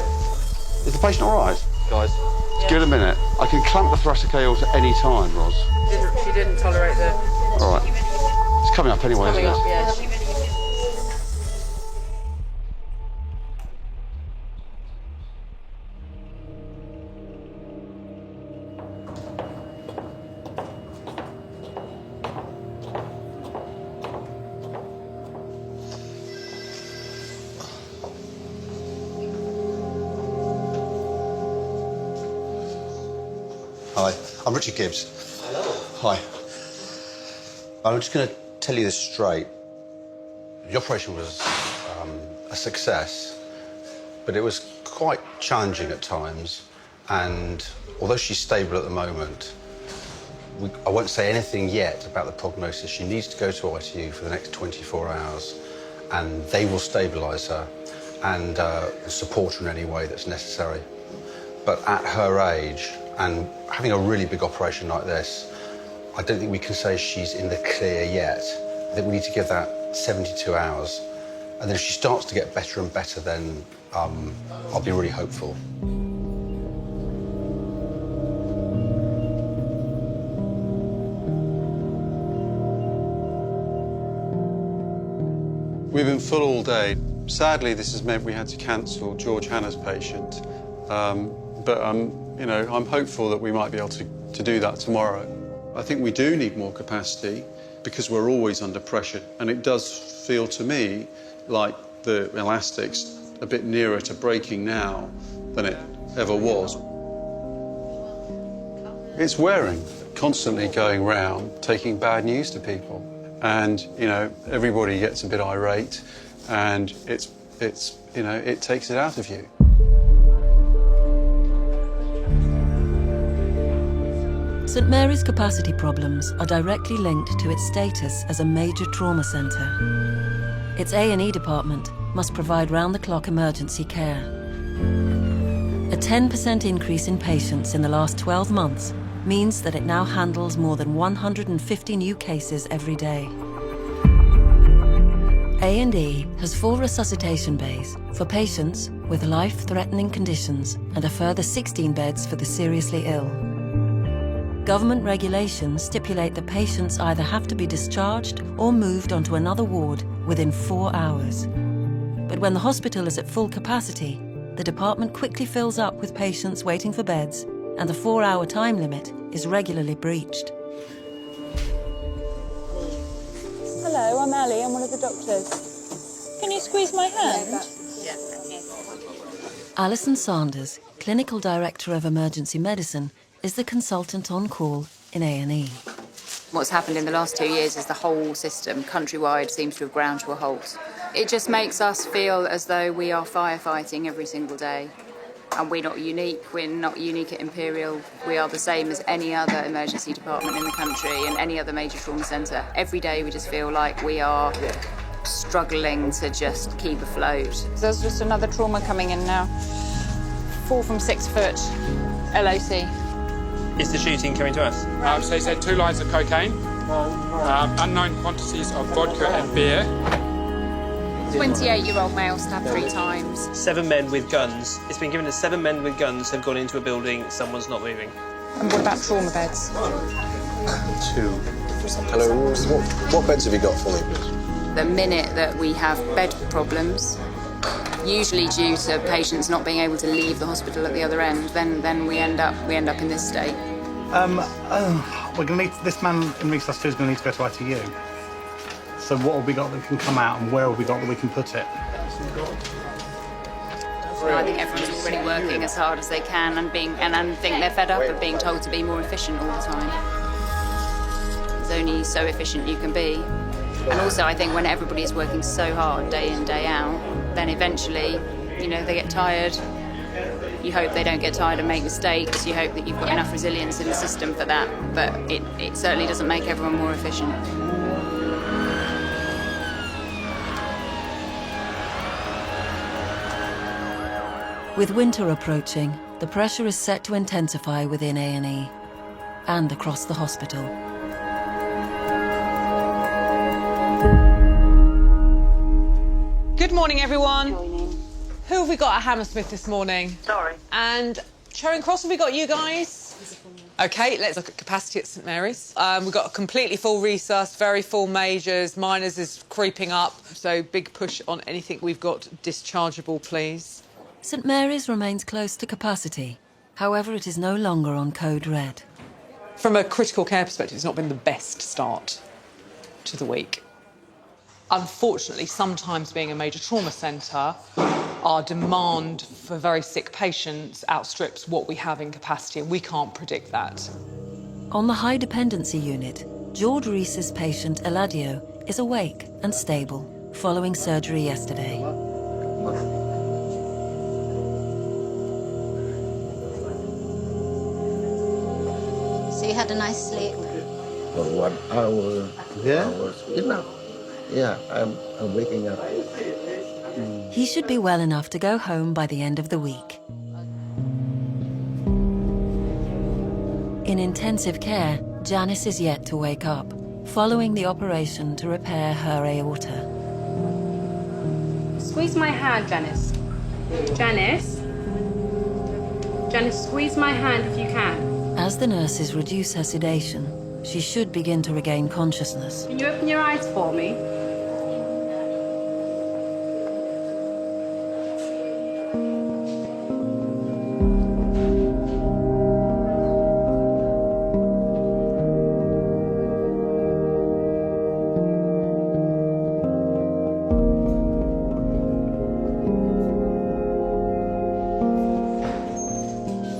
Speaker 10: Is the patient all right? Guys, just give it a minute. I can clamp the thoracic aorta any time, Roz.
Speaker 1: She didn't tolerate the...
Speaker 10: All right. It's coming up anyway, isn't it?
Speaker 1: Coming up, yeah.
Speaker 10: Hi, I'm Richard Gibbs.
Speaker 18: Hello.
Speaker 10: Hi. I'm just going to tell you this straight. The operation was a success, but it was quite challenging at times. And although she's stable at the moment, I won't say anything yet about the prognosis. She needs to go to ITU for the next 24 hours, and they will stabilise her and support her in any way that's necessary. But at her age, and having a really big operation like this, I don't think we can say she's in the clear yet. I think we need to give that 72 hours. And then if she starts to get better and better, then I'll be really hopeful.
Speaker 8: We've been full all day. Sadly, this has meant we had to cancel George Hannah's patient. You know, I'm hopeful that we might be able to do that tomorrow. I think we do need more capacity because we're always under pressure. And it does feel to me like the elastic's a bit nearer to breaking now than it ever was. It's wearing, constantly going round, taking bad news to people. And, you know, everybody gets a bit irate and it's you know, it takes it out of you.
Speaker 2: St Mary's capacity problems are directly linked to its status as a major trauma centre. Its A&E department must provide round-the-clock emergency care. A 10% increase in patients in the last 12 months means that it now handles more than 150 new cases every day. A&E has 4 resuscitation bays for patients with life-threatening conditions and a further 16 beds for the seriously ill. Government regulations stipulate that patients either have to be discharged or moved onto another ward within 4 hours. But when the hospital is at full capacity, the department quickly fills up with patients waiting for beds, and the 4-hour time limit is regularly breached.
Speaker 7: Hello, I'm Ali. I'm one of the doctors. Can you squeeze my hand?
Speaker 2: Alison Sanders, Clinical Director of Emergency Medicine, is the consultant on call in A&E.
Speaker 9: What's happened in the last 2 years is the whole system, countrywide, seems to have ground to a halt. It just makes us feel as though we are firefighting every single day. And we're not unique at Imperial. We are the same as any other emergency department in the country and any other major trauma centre. Every day we just feel like we are struggling to just keep afloat.
Speaker 12: There's just another trauma coming in now. 4 from 6 foot, LOC.
Speaker 23: Is the shooting coming to us?
Speaker 24: So he said 2 lines of cocaine, unknown quantities of vodka and beer.
Speaker 9: 28-year-old male stabbed 3 times.
Speaker 23: 7 men with guns. It's been given that 7 men with guns have gone into a building, someone's not moving.
Speaker 12: And what about trauma beds?
Speaker 25: 2. Hello, what beds have you got for me?
Speaker 9: The minute that we have bed problems, usually due to patients not being able to leave the hospital at the other end, then we end up in this state.
Speaker 26: We're going to need, this man in resus 2 is going to need to go to ITU. So what have we got that can come out, and where have we got that we can put it?
Speaker 9: I think everyone's already working as hard as they can and think they're fed up of being told to be more efficient all the time. It's only so efficient you can be. And also I think when everybody's working so hard day in, day out, then eventually, they get tired. You hope they don't get tired and make mistakes. You hope that you've got enough resilience in the system for that. But it certainly doesn't make everyone more efficient.
Speaker 2: With winter approaching, the pressure is set to intensify within A&E and across the hospital.
Speaker 1: Good morning, everyone. Who have we got at Hammersmith this morning?
Speaker 11: Sorry.
Speaker 1: And Charing Cross, have we got you guys? OK, let's look at capacity at St Mary's. We've got a completely full resus, very full majors. Minors is creeping up, so big push on anything we've got dischargeable, please.
Speaker 2: St Mary's remains close to capacity. However, it is no longer on code red.
Speaker 1: From a critical care perspective, it's not been the best start to the week. Unfortunately, sometimes being a major trauma centre, our demand for very sick patients outstrips what we have in capacity, and we can't predict that.
Speaker 2: On the high dependency unit, George Rees's patient Eladio is awake and stable following surgery yesterday.
Speaker 22: So you had a nice sleep?
Speaker 18: For 1 hour, 2 hours, enough. Yeah, I'm waking up.
Speaker 2: He should be well enough to go home by the end of the week. In intensive care, Janice is yet to wake up, following the operation to repair her aorta.
Speaker 27: Squeeze my hand, Janice. Janice? Janice, squeeze my hand if you can.
Speaker 2: As the nurses reduce her sedation, she should begin to regain consciousness.
Speaker 27: Can you open your eyes for me?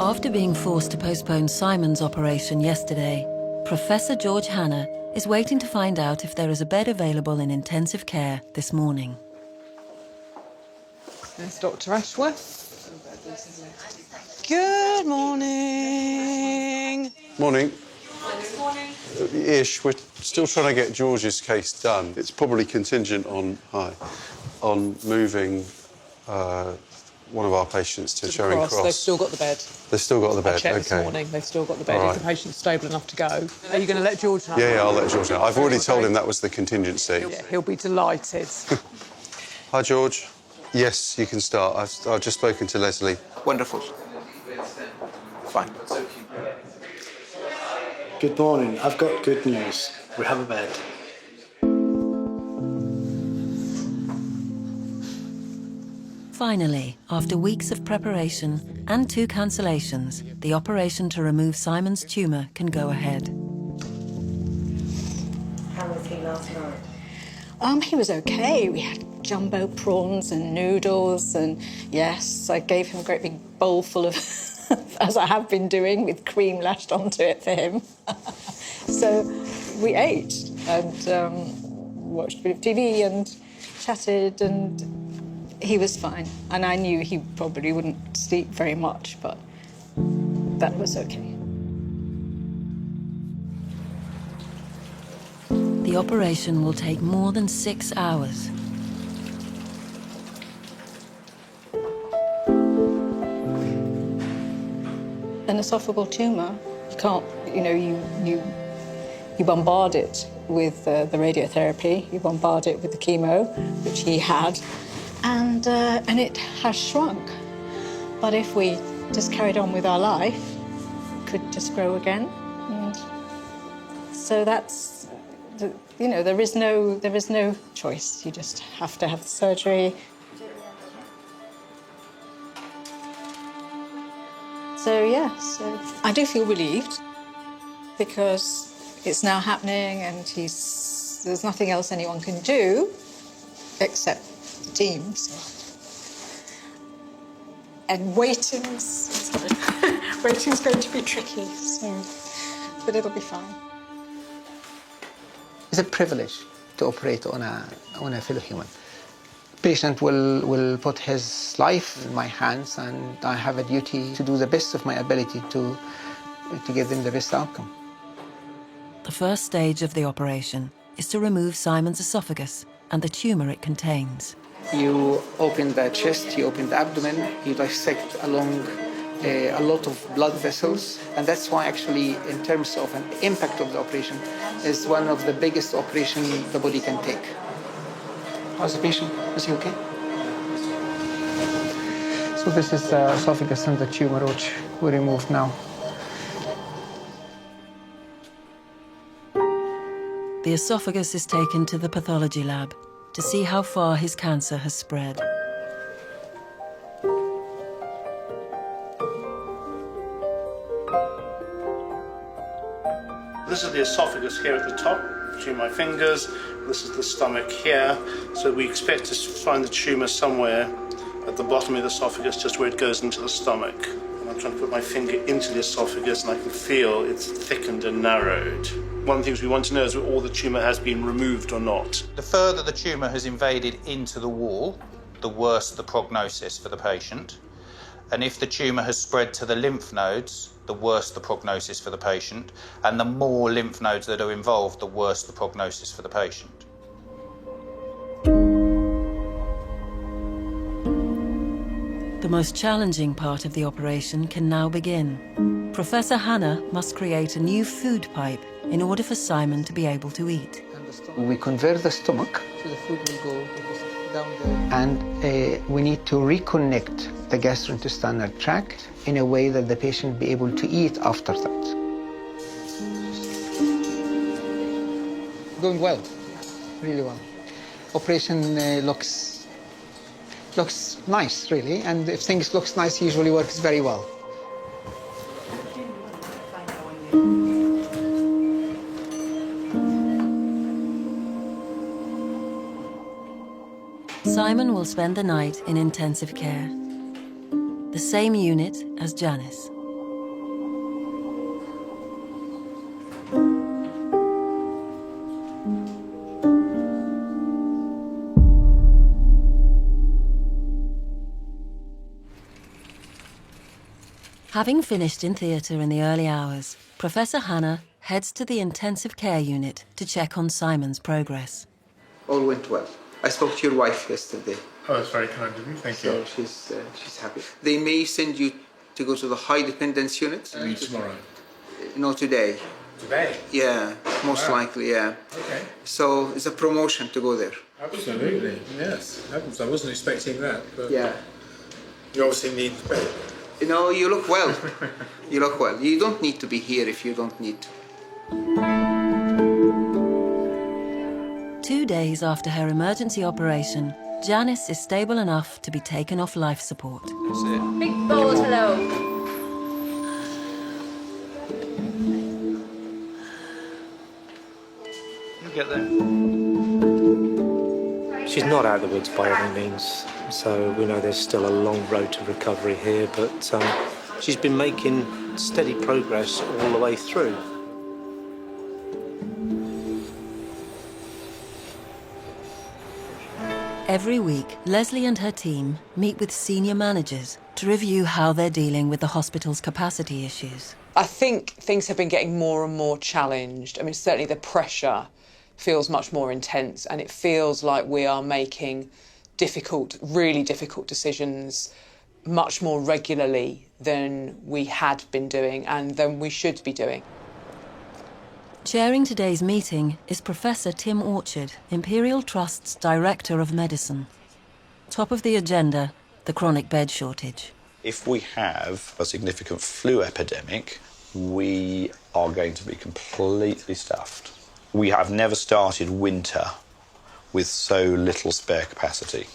Speaker 2: After being forced to postpone Simon's operation yesterday, Professor George Hanna is waiting to find out if there is a bed available in intensive care this morning.
Speaker 1: There's Dr. Ashworth. Good morning.
Speaker 8: Morning. Ish. We're still trying to get George's case done. It's probably contingent on moving one of our patients to Charing Cross.
Speaker 1: They've still got the bed.
Speaker 8: They've still got the bed.
Speaker 1: I checked
Speaker 8: okay.
Speaker 1: this morning. They've still got the bed.
Speaker 8: All
Speaker 1: If the patient's stable enough to go. Are you going to let George know?
Speaker 8: Yeah, I'll let George know. I've already told him that was the contingency.
Speaker 1: Yeah, he'll be delighted.
Speaker 8: Hi, George. Yes, you can start. I've just spoken to Leslie.
Speaker 17: Wonderful. Fine.
Speaker 3: Good morning. I've got good news. We have a bed.
Speaker 2: Finally, after weeks of preparation and 2 cancellations, the operation to remove Simon's tumour can go ahead.
Speaker 20: How was he last night?
Speaker 16: He was okay. We had jumbo prawns and noodles, and yes, I gave him a great big bowl full of, as I have been doing, with cream lashed onto it for him. So we ate and watched a bit of TV and chatted, and he was fine. And I knew he probably wouldn't sleep very much, but that was okay.
Speaker 2: The operation will take more than 6 hours.
Speaker 16: An esophageal tumour, you can't, you bombard it with the radiotherapy, you bombard it with the chemo, which he had, and it has shrunk. But if we just carried on with our life, it could just grow again. And so that's, there is no choice. You just have to have the surgery. So, yeah, I do feel relieved because it's now happening and there's nothing else anyone can do except the teams. And waiting's going to be tricky, but it'll be fine.
Speaker 17: It's a privilege to operate on a fellow human. Patient will put his life in my hands, and I have a duty to do the best of my ability to give them the best outcome.
Speaker 2: The first stage of the operation is to remove Simon's esophagus and the tumour it contains.
Speaker 17: You open the chest, you open the abdomen, you dissect along a lot of blood vessels, and that's why actually in terms of an impact of the operation is one of the biggest operations the body can take. How's the patient? Is he okay? So this is the esophagus and the tumor which we removed now.
Speaker 2: The esophagus is taken to the pathology lab to see how far his cancer has spread.
Speaker 3: This is the esophagus here at the top, between my fingers. This is the stomach here. So we expect to find the tumour somewhere at the bottom of the esophagus, just where it goes into the stomach. And I'm trying to put my finger into the esophagus, and I can feel it's thickened and narrowed. One of the things we want to know is whether all the tumour has been removed or not.
Speaker 6: The further the tumour has invaded into the wall, the worse the prognosis for the patient. And if the tumour has spread to the lymph nodes, the worse the prognosis for the patient. And the more lymph nodes that are involved, the worse the prognosis for the patient.
Speaker 2: The most challenging part of the operation can now begin. Professor Hannah must create a new food pipe in order for Simon to be able to eat.
Speaker 17: We convert the stomach, so the food will go down there. And we need to reconnect the gastrointestinal tract in a way that the patient be able to eat after that. Going well, really well. Operation looks nice, really, and if things looks nice, usually works very well.
Speaker 2: Simon will spend the night in intensive care, the same unit as Janice. Having finished in theatre in the early hours, Professor Hannah heads to the intensive care unit to check on Simon's progress.
Speaker 17: All went well. I spoke to your wife yesterday.
Speaker 4: Oh, that's very kind of you. Thank you.
Speaker 17: So she's happy. They may send you to go to the high dependence unit.
Speaker 4: Tomorrow?
Speaker 17: No, today.
Speaker 4: Today?
Speaker 17: Yeah, most likely, yeah.
Speaker 4: Okay.
Speaker 17: So it's a promotion to go there.
Speaker 4: Absolutely, yes. I wasn't expecting that, but
Speaker 17: yeah.
Speaker 4: You obviously need the bed.
Speaker 17: No, you look well. You look well. You don't need to be here if you don't need to.
Speaker 2: 2 days after her emergency operation, Janice is stable enough to be taken off life support.
Speaker 4: That's it.
Speaker 27: Big bold hello.
Speaker 4: You get there.
Speaker 5: She's not out of the woods by any means, so we know there's still a long road to recovery here, but she's been making steady progress all the way through.
Speaker 2: Every week, Leslie and her team meet with senior managers to review how they're dealing with the hospital's capacity issues.
Speaker 1: I think things have been getting more and more challenged. I mean, certainly the pressure feels much more intense, and it feels like we are making difficult, really difficult decisions much more regularly than we had been doing and than we should be doing.
Speaker 2: Chairing today's meeting is Professor Tim Orchard, Imperial Trust's Director of Medicine. Top of the agenda, the chronic bed shortage.
Speaker 10: If we have a significant flu epidemic, we are going to be completely stuffed. We have never started winter with so little spare capacity.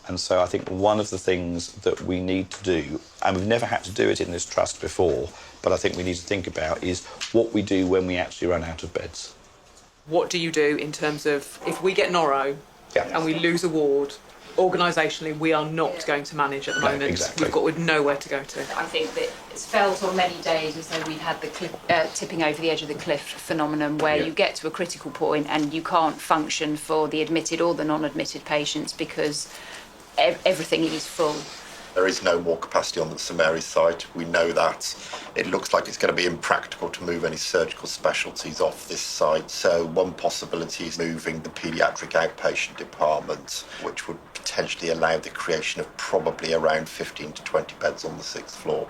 Speaker 10: And so I think one of the things that we need to do, and we've never had to do it in this trust before, but I think we need to think about, is what we do when we actually run out of beds.
Speaker 1: What do you do in terms of, if we get noro and we lose a ward, organisationally we are not going to manage at the moment.
Speaker 10: Exactly.
Speaker 1: We've nowhere to go to.
Speaker 9: I think that it's felt on many days as though we've had the tipping over the edge of the cliff phenomenon, where you get to a critical point and you can't function for the admitted or the non-admitted patients because everything is full.
Speaker 13: There is no more capacity on the St Mary's site. We know that. It looks like it's going to be impractical to move any surgical specialties off this site. So one possibility is moving the paediatric outpatient department, which would potentially allow the creation of probably around 15 to 20 beds on the 6th floor.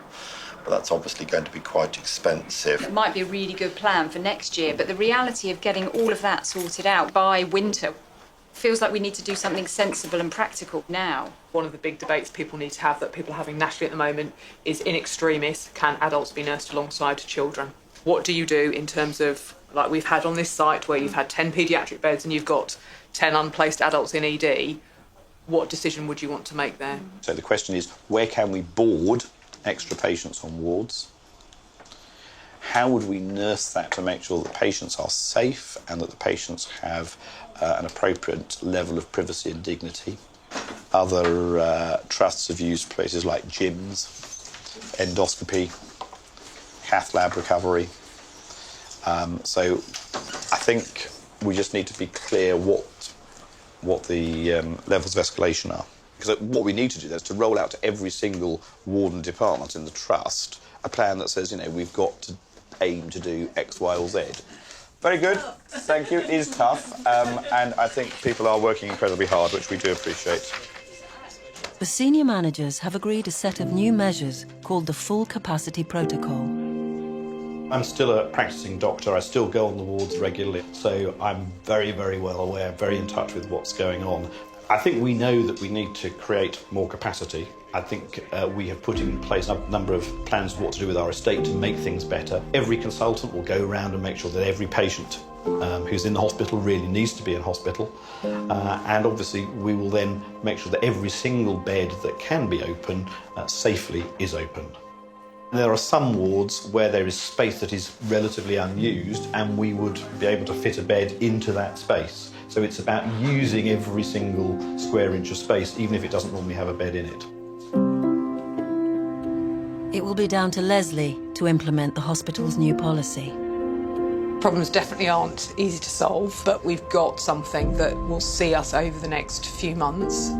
Speaker 13: But that's obviously going to be quite expensive.
Speaker 9: It might be a really good plan for next year, but the reality of getting all of that sorted out by winter feels like we need to do something sensible and practical now.
Speaker 1: One of the big debates people need to have, that people are having nationally at the moment, is in extremis, can adults be nursed alongside children? What do you do in terms of, like we've had on this site, where you've had 10 paediatric beds and you've got 10 unplaced adults in ED? What decision would you want to make there?
Speaker 10: So the question is, where can we board extra patients on wards? How would we nurse that to make sure that patients are safe and that the patients have an appropriate level of privacy and dignity? Other trusts have used places like gyms, endoscopy, cath lab recovery. So I think we just need to be clear what the levels of escalation are. Because what we need to do is to roll out to every single ward and department in the trust a plan that says, we've got to aim to do X, Y, or Z. Very good, thank you. It is tough, and I think people are working incredibly hard, which we do appreciate.
Speaker 2: The senior managers have agreed a set of new measures called the Full Capacity Protocol.
Speaker 10: I'm still a practicing doctor. I still go on the wards regularly, so I'm very, very well aware, very in touch with what's going on. I think we know that we need to create more capacity. I think we have put in place a number of plans of what to do with our estate to make things better. Every consultant will go around and make sure that every patient who's in the hospital really needs to be in hospital. And obviously we will then make sure that every single bed that can be open safely is open. There are some wards where there is space that is relatively unused, and we would be able to fit a bed into that space. So it's about using every single square inch of space, even if it doesn't normally have a bed in it.
Speaker 2: It will be down to Leslie to implement the hospital's new policy.
Speaker 1: Problems definitely aren't easy to solve, but we've got something that will see us over the next few months.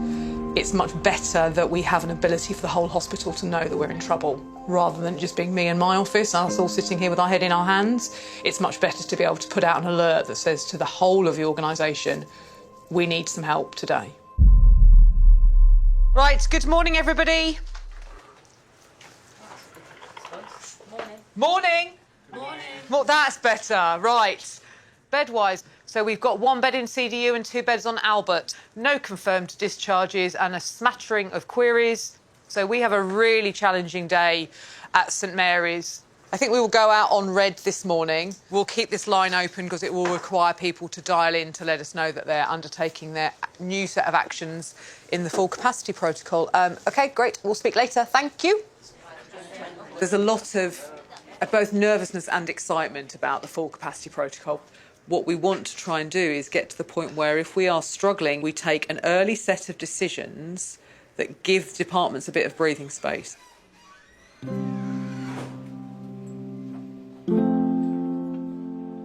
Speaker 1: It's much better that we have an ability for the whole hospital to know that we're in trouble, rather than just being me and my office, us all sitting here with our head in our hands. It's much better to be able to put out an alert that says to the whole of the organisation, we need some help today. Right, good morning, everybody. Morning. Morning. Well, that's better. Right. Bed-wise, so we've got 1 bed in CDU and 2 beds on Albert. No confirmed discharges and a smattering of queries. So we have a really challenging day at St Mary's. I think we will go out on red this morning. We'll keep this line open because it will require people to dial in to let us know that they're undertaking their new set of actions in the full capacity protocol. OK, great. We'll speak later. Thank you. There's a lot of both nervousness and excitement about the full capacity protocol. What we want to try and do is get to the point where if we are struggling, we take an early set of decisions that give departments a bit of breathing space.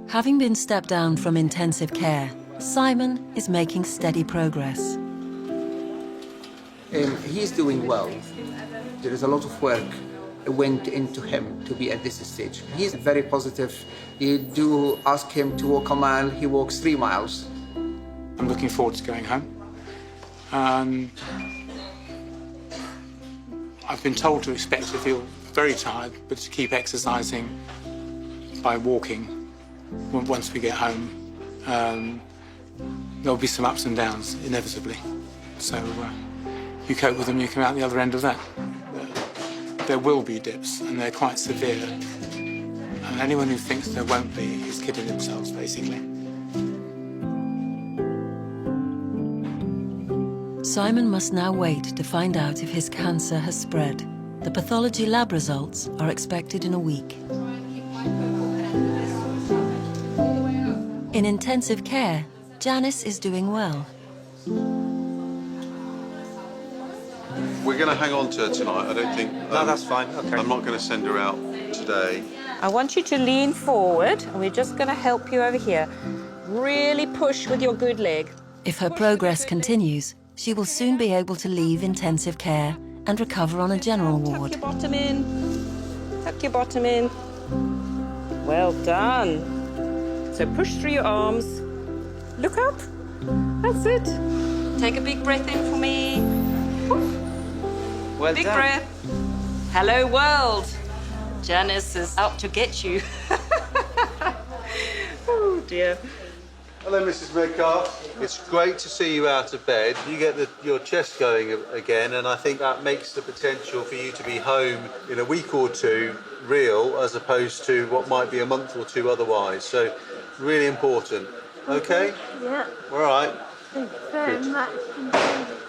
Speaker 2: Having been stepped down from intensive care, Simon is making steady progress.
Speaker 17: He's doing well. There is a lot of work went into him to be at this stage. He's very positive. You do ask him to walk a mile, he walks 3 miles.
Speaker 4: I'm looking forward to going home. I've been told to expect to feel very tired, but to keep exercising by walking once we get home. There'll be some ups and downs, inevitably. So you cope with them, you come out the other end of that. There will be dips, and they're quite severe. And anyone who thinks there won't be is kidding themselves, basically.
Speaker 2: Simon must now wait to find out if his cancer has spread. The pathology lab results are expected in a week. In intensive care, Janice is doing well.
Speaker 8: We're going to hang on to her tonight. I don't think...
Speaker 5: No, that's fine. OK.
Speaker 8: I'm not going to send her out today.
Speaker 12: I want you to lean forward, and we're just going to help you over here. Really push with your good leg.
Speaker 2: If her progress continues, she will soon be able to leave intensive care and recover on a general ward.
Speaker 12: Tuck your bottom in. Tuck your bottom in. Well done. So push through your arms. Look up. That's it. Take a big breath in for me.
Speaker 5: Well
Speaker 12: big
Speaker 5: done.
Speaker 12: breath. Hello, world. Janice is out to get you. Oh, dear.
Speaker 8: Hello, Mrs. Metcalf. It's great to see you out of bed. You get your chest going again, and I think that makes the potential for you to be home in a week or two real, as opposed to what might be a month or two otherwise. So, really important. Okay?
Speaker 22: Yeah.
Speaker 8: All right.
Speaker 22: Thank you very much.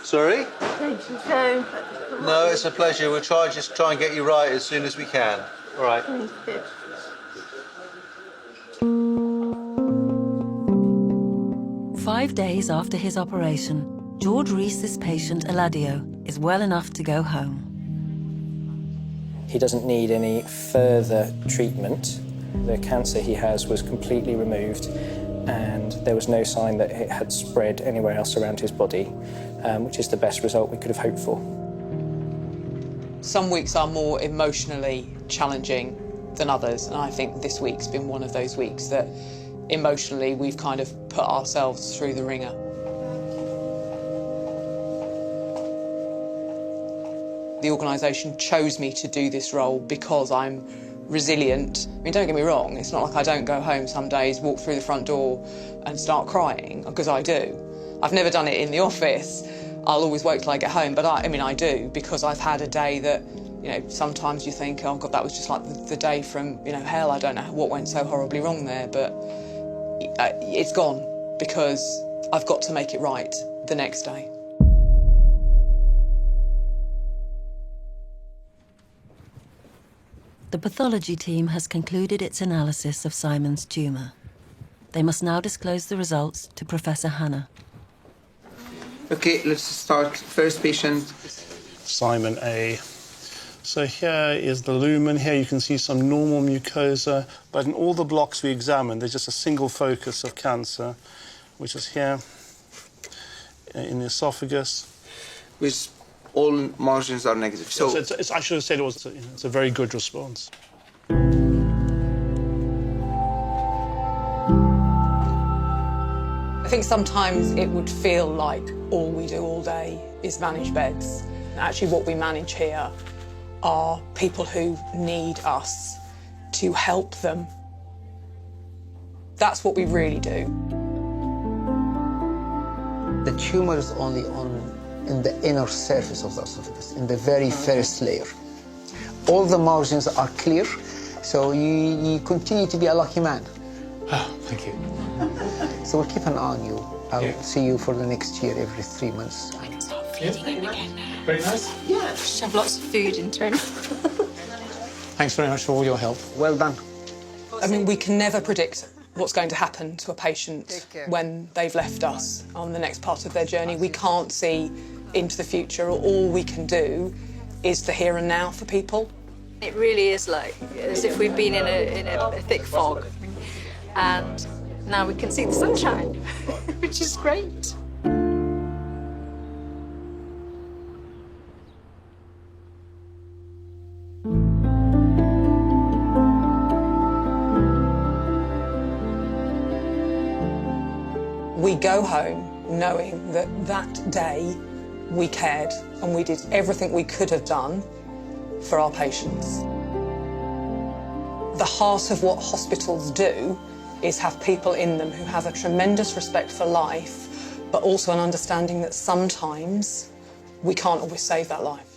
Speaker 8: Sorry?
Speaker 22: Thank you so much.
Speaker 8: No, it's a pleasure. We'll just try and get you right as soon as we can. All right.
Speaker 22: Thank you.
Speaker 2: 5 days after his operation, George Reese's patient Eladio is well enough to go home.
Speaker 7: He doesn't need any further treatment. The cancer he has was completely removed, and there was no sign that it had spread anywhere else around his body, which is the best result we could have hoped for.
Speaker 1: Some weeks are more emotionally challenging than others, and I think this week's been one of those weeks that emotionally we've kind of put ourselves through the ringer. The organisation chose me to do this role because I'm resilient. I mean, don't get me wrong, it's not like I don't go home some days, walk through the front door and start crying, because I do. I've never done it in the office. I'll always wait till I get home, but I mean, I do, because I've had a day that, you know, sometimes you think, oh God, that was just like the day from, you know, hell. I don't know what went so horribly wrong there, but it's gone because I've got to make it right the next day.
Speaker 2: The pathology team has concluded its analysis of Simon's tumour. They must now disclose the results to Professor Hannah.
Speaker 17: Okay, let's start. First patient.
Speaker 3: Simon A. So here is the lumen. Here you can see some normal mucosa, but in all the blocks we examined, there's just a single focus of cancer, which is here in the esophagus.
Speaker 17: with all margins are negative. So
Speaker 3: it's, I should have said it's a very good response.
Speaker 1: I think sometimes it would feel like all we do all day is manage beds. Actually, what we manage here are people who need us to help them. That's what we really do.
Speaker 14: The tumour is only in the inner surface of the esophagus, in the very first layer. All the margins are clear, so you continue to be a lucky man.
Speaker 4: Oh, thank you.
Speaker 14: So we'll keep an eye on you. I'll see you for the next year every 3 months.
Speaker 15: I can start feeding him again now.
Speaker 4: Very nice.
Speaker 15: Yeah. Shove lots of food into him.
Speaker 4: Thanks very much for all your help.
Speaker 14: Well done.
Speaker 1: I mean, we can never predict what's going to happen to a patient when they've left us on the next part of their journey. We can't see into the future. All we can do is the here and now for people.
Speaker 15: It really is like as if we've been in a thick fog, and now we can see the sunshine, which is great.
Speaker 1: We go home knowing that that day we cared and we did everything we could have done for our patients. The heart of what hospitals do is have people in them who have a tremendous respect for life, but also an understanding that sometimes we can't always save that life.